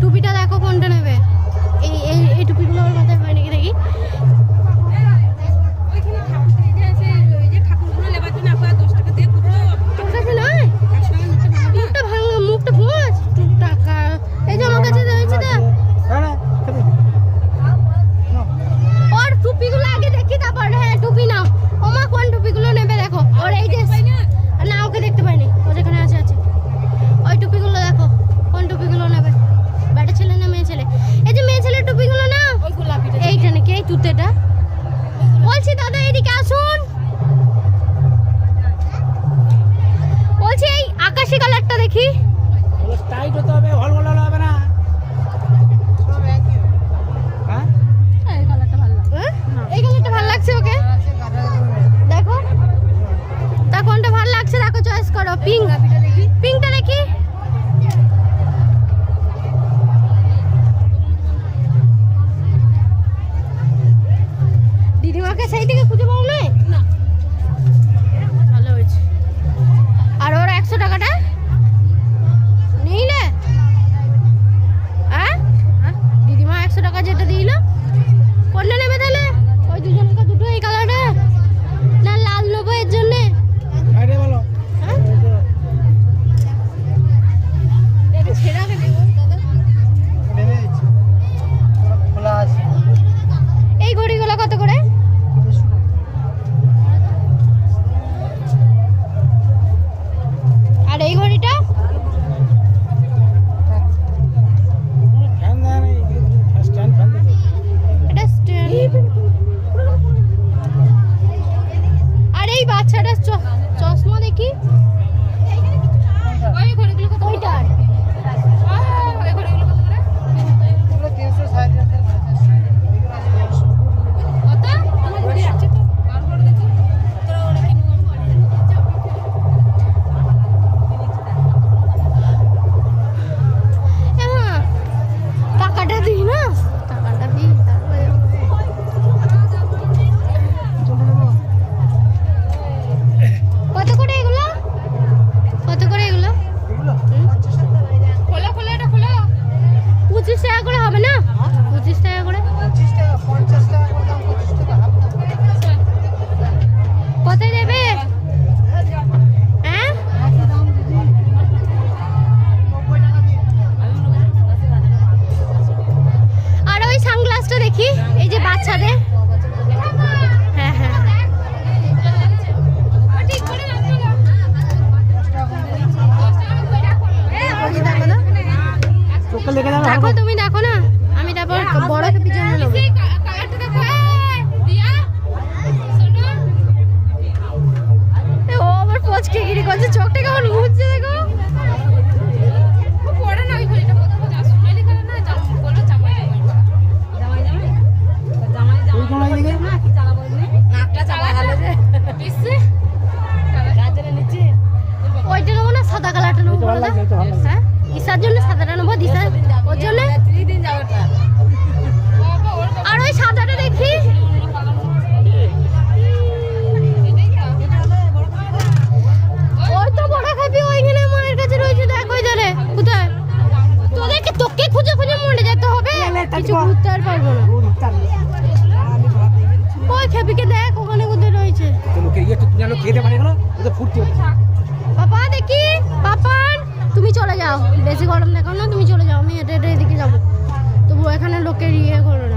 টুপিটা দেখো কোনটা নেবে। এই টুপিগুলো ওর মাথায় হয় নাকি দেখি। মুখটা ভোজ টাকা এই যে আমার কাছে রয়েছে না। ওর টুপিগুলো আগে দেখি তারপর। হ্যাঁ টুপি নাও। ওমা কোন টুপিগুলো নেবে দেখো। ওর এই যে না ওকে দেখতে পাইনি, ও যেখানে আছে আছে। ওই টুপিগুলো দেখো কোন টুপিগুলো নেবে। বেটা ছেলে না মেয়ে ছেলে? এই যে মেয়ে ছেলের টুপিগুলো না, এইটা নাকি এই তুতেটা। বলছি দাদা এদিকে আসুন। বলছি এই আকাশি কালারটা দেখি। টাইট হতে হবে, হলগোলা হবে না। হ্যাঁ এই কালারটা ভালো লাগছে। এই কালারটা ভালো লাগছে ওকে। দেখো তা কোনটা ভালো লাগছে দেখো, চয়েস করো। পিঙ্ক দেখি, পিঙ্কটা দেখি। দিদিমাকে সেই থেকে খুঁজে পাও না? ভালো হয়েছে। আর ওর 100 টাকাটা নিলে? হ্যাঁ দিদিমা 100 টাকা যেটা দিল কোনটা নেবে তাহলে? ওই দুজনকে দুটো এই কালারটা না লাল নেবো এর জন্যে? আরে বলো হ্যাঁ এটা ছেড়া কেন দাদা? খোলা আছে। এই ঘড়িগুলো কত করে? আর এই ঘড়িটা? ফ্যান দেয় না, স্ট্যান্ড ফ্যান দেয়। এটা স্ট্যান্ড। আর এই বাচ্চাটার চশমা দেখি। ওই ঘড়িগুলো কত? ওইটা ওই ঘড়িগুলো কত করে? এগুলো 360 কত? আমার ঘড়ি আছে তো, আর ঘড়ি দেখি। তোরা ওরা কিনবো আমি ঘড়ি। হ্যাঁ টাকাটা দিই না, টাকাটা দিই তারপরে কত করে এগুলো? কত করে এগুলো? খোলা খোলা এটা খোলা। 25 টাকা করে হবে না? 25 টাকা করে। 25 টাকা 50 টাকা করে দাম, 25 টাকা হাফ দাম। কোথায় দেবে? হ্যাঁ একই দাম দিদি, 90 টাকা দিন। আর ওই সানগ্লাসটা দেখি, এই যে বাচ্চাদের। হ্যাঁ হ্যাঁ চোখে লেগে যাবে। দেখো তুমি দেখো না, আমি তারপর বড় পিছনে নেবো। ও আবার পচকে গিরি করছে, চোখটা কেমন ঘুরছে দেখো। ওই কোনায় দিকে ওইটা নেবো না, সাদা কালারটা নেবো। ভালো লাগছে, এটা ভালো লাগছে। হ্যাঁ ঈশার জন্য সাদাটা নেবো, দিশা ওর জন্য। আর ওই সাদাটা দেখি। ওই তো বড় খাবি ওইখানে মায়ের কাছে রয়েছে, দেখ ওই ধারে। কোথায়? তোদেরকে তোকে খুঁজে খুঁজে মরে যেতে হবে, কিছু ঘুরতে আর পারবো না। ওই খেপিকে দেখ ওখানে কোথায় রয়েছে। খেতে পারে না, ওটা ফুটতে হচ্ছে। পাপা দেখি, পাপান তুমি চলে যাও, বেশি গরম দেখাও না, তুমি চলে যাও। আমি হেঁটে হেঁটে এদিকে যাবো, তবু এখানে লোকের ইয়ে করো না।